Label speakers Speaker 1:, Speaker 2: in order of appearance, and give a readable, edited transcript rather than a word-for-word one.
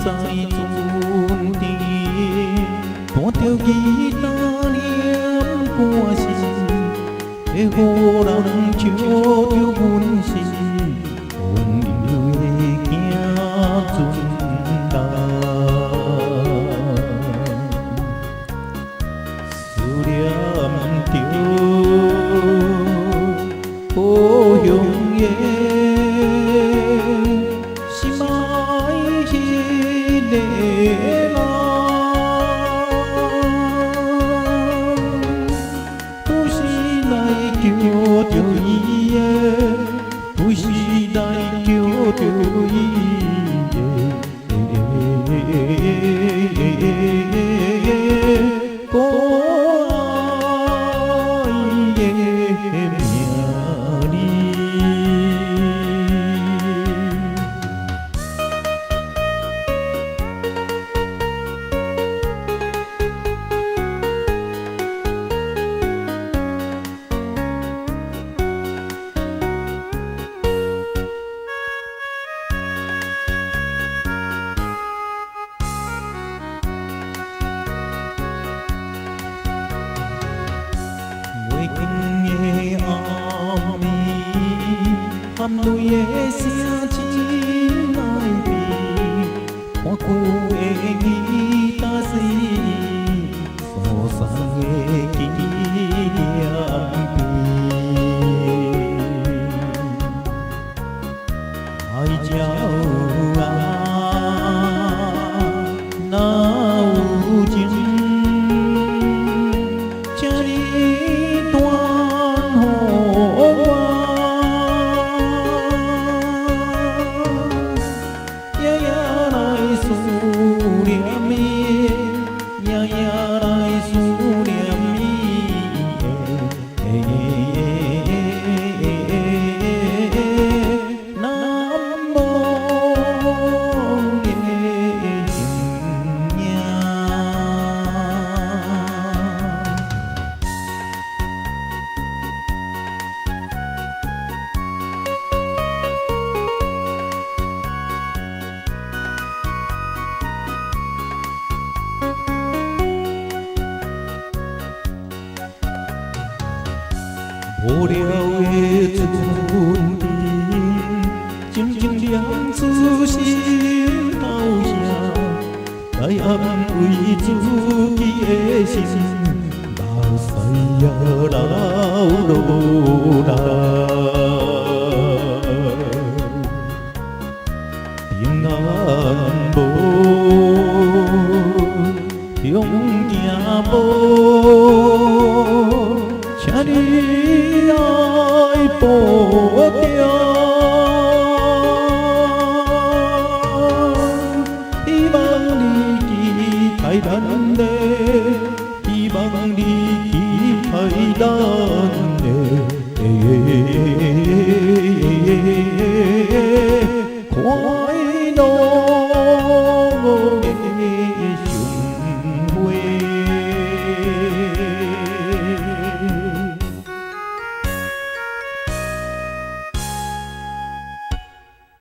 Speaker 1: dài chốn tìm có theo ghi ta niệm của xin để vô đăng chiếu theo buồn xin ôn điều kia chúng ta sự điểm tiêu ô hồng ye si mãi khi để kêu tiêu ý tôi si đại kêu tiêu ý có em nhà đi nghe ami ham nuôi sia chi mai bi hoa cô e gi ta si so sang e ki ai chào nao chim bồ điều chun tin chim chim điang su xin tao ya đại âm uy chu kia xin bao say ya đau đô đà tiếng ngân bồ tiếng kia bồ cha đi ai bố tiêu đi bằng đi kỳ thay đàn đê đi bằng đi kỳ thay đàn đê